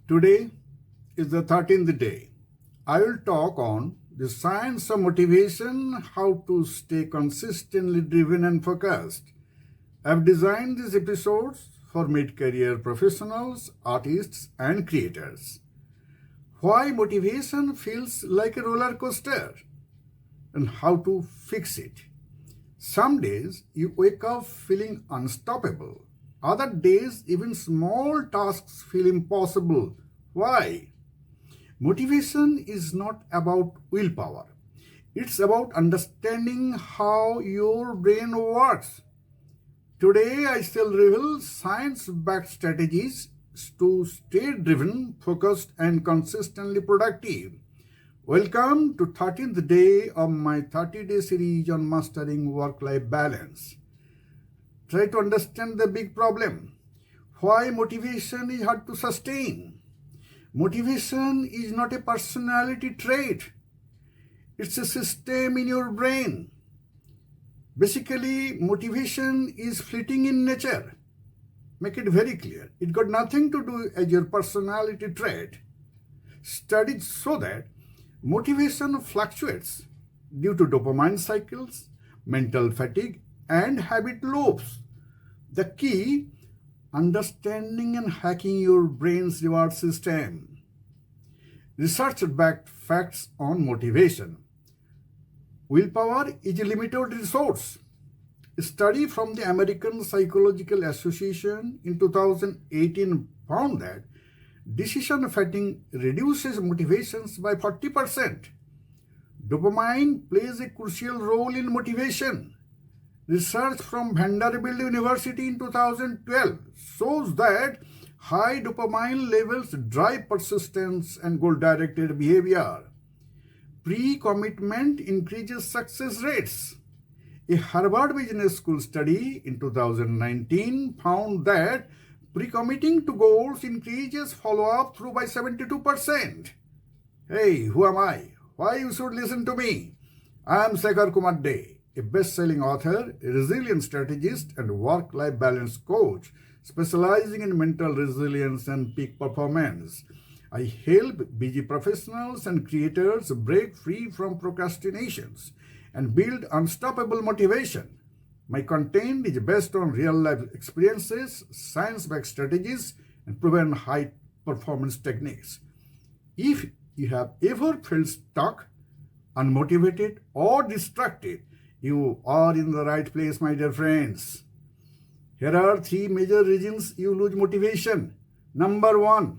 Today is the 13th day. I will talk on the science of motivation, how to stay consistently driven and focused. I've designed these episodes for mid-career professionals, artists, and creators. Why motivation feels like a roller coaster and how to fix it. Some days you wake up feeling unstoppable. Other days, even small tasks feel impossible. Why? Motivation is not about willpower. It's about understanding how your brain works. Today, I shall reveal science-backed strategies to stay driven, focused, and consistently productive. Welcome to 13th day of my 30-day series on mastering work-life balance. Try to understand the big problem. Why motivation is hard to sustain. Motivation is not a personality trait. It's a system in your brain. Basically, motivation is fleeting in nature. Make it very clear. It got nothing to do with your personality trait. Studies show that motivation fluctuates due to dopamine cycles, mental fatigue, and habit loops. The key, understanding and hacking your brain's reward system. Research-backed facts on motivation. Willpower is a limited resource. A study from the American Psychological Association in 2018 found that decision fatigue reduces motivations by 40%. Dopamine plays a crucial role in motivation. Research from Vanderbilt University in 2012 shows that high dopamine levels drive persistence and goal-directed behavior. Pre-commitment increases success rates. A Harvard Business School study in 2019 found that pre-committing to goals increases follow-up through by 72%. Hey, who am I? Why you should listen to me? I am Shekhar Kumar Dey, a best-selling author, a resilience strategist, and work-life balance coach specializing in mental resilience and peak performance. I help busy professionals and creators break free from procrastinations and build unstoppable motivation. My content is based on real-life experiences, science-backed strategies, and proven high-performance techniques. If you have ever felt stuck, unmotivated, or distracted, you are in the right place, my dear friends. Here are 3 major reasons you lose motivation. Number 1,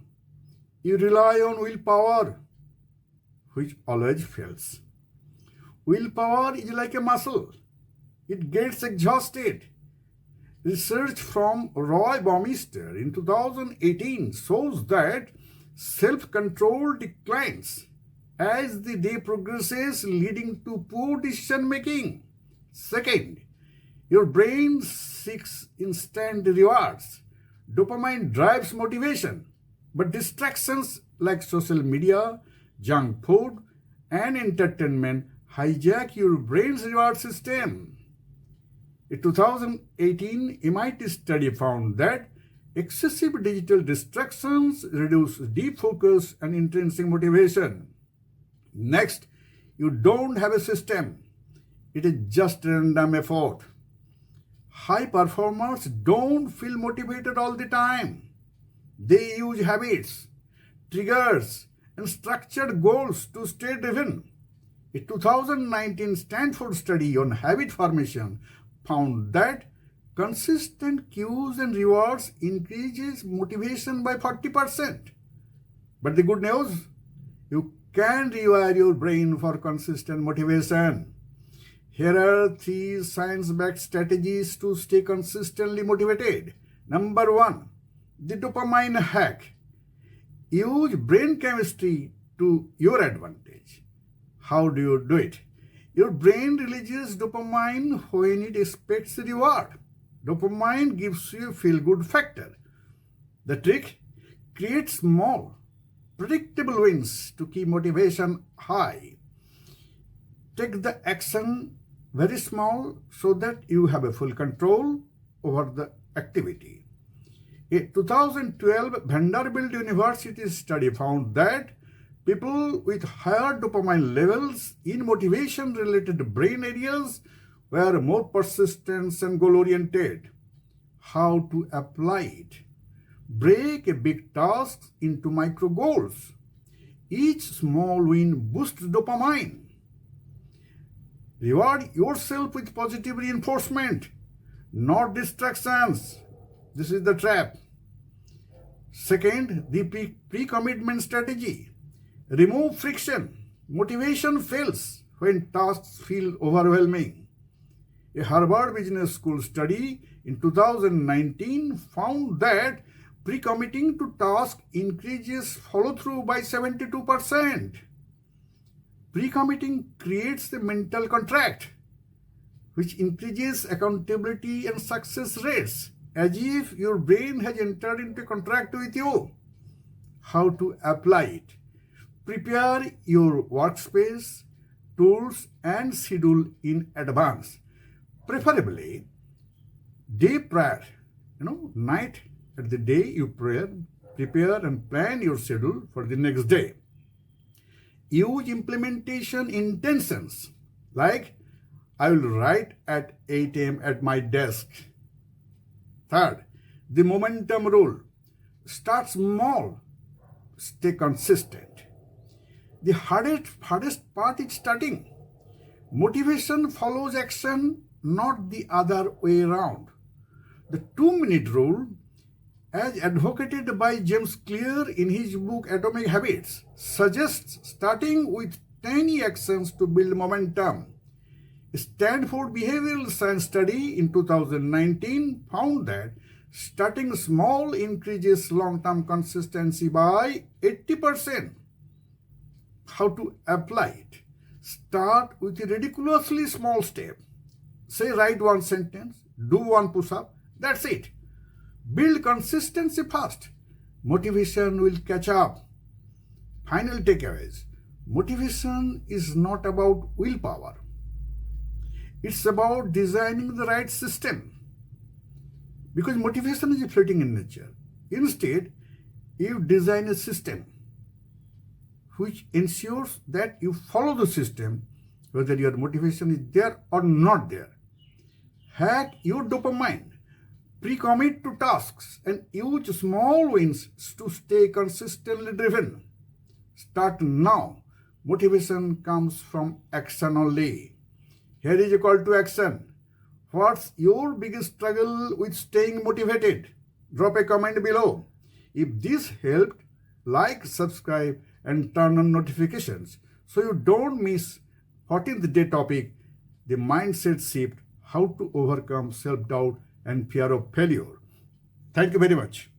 you rely on willpower, which always fails. Willpower is like a muscle. It gets exhausted. Research from Roy Baumeister in 2018 shows that self-control declines as the day progresses, leading to poor decision making. Second, your brain seeks instant rewards. Dopamine drives motivation, but distractions like social media, junk food, and entertainment hijack your brain's reward system. A 2018 MIT study found that excessive digital distractions reduce deep focus and intrinsic motivation. Next, you don't have a system. It is just random effort. High performers don't feel motivated all the time. They use habits, triggers, and structured goals to stay driven. A 2019 Stanford study on habit formation found that consistent cues and rewards increases motivation by 40%. But the good news, you can rewire your brain for consistent motivation. Here are 3 science-backed strategies to stay consistently motivated. Number 1, the dopamine hack. Use brain chemistry to your advantage. How do you do it? Your brain releases dopamine when it expects a reward. Dopamine gives you a feel-good factor. The trick? Create small, predictable wins to keep motivation high. Take the action very small so that you have a full control over the activity. A 2012 Vanderbilt University study found that people with higher dopamine levels in motivation-related brain areas were more persistent and goal-oriented. How to apply it? Break a big task into micro goals. Each small win boosts dopamine. Reward yourself with positive reinforcement, not distractions. This is the trap. Second, the pre-commitment strategy. Remove friction. Motivation fails when tasks feel overwhelming. A Harvard Business School study in 2019 found that pre-committing to tasks increases follow-through by 72%. Pre-committing creates the mental contract, which increases accountability and success rates, as if your brain has entered into a contract with you. How to apply it? Prepare your workspace, tools, and schedule in advance. Preferably, day prior, night at the day you prepare and plan your schedule for the next day. Use implementation intentions like I will write at 8 a.m. at my desk. Third, the momentum rule. Start small, stay consistent. The hardest part is starting. Motivation follows action, not the other way around. The 2-minute rule, as advocated by James Clear in his book Atomic Habits, suggests starting with tiny actions to build momentum. A Stanford behavioral science study in 2019 found that starting small increases long-term consistency by 80%. How to apply it? Start with a ridiculously small step. Say, write one sentence, do one push-up, that's it. Build consistency fast. Motivation will catch up. Final takeaways. Motivation is not about willpower. It's about designing the right system. Because motivation is fleeting in nature. Instead, you design a system which ensures that you follow the system whether your motivation is there or not there. Hack your dopamine. Pre-commit to tasks and use small wins to stay consistently driven. Start now. Motivation comes from action only. Here is a call to action. What's your biggest struggle with staying motivated? Drop a comment below. If this helped, like, subscribe, and turn on notifications so you don't miss 14th day topic, the mindset shift, how to overcome self-doubt and fear of failure. Thank you very much.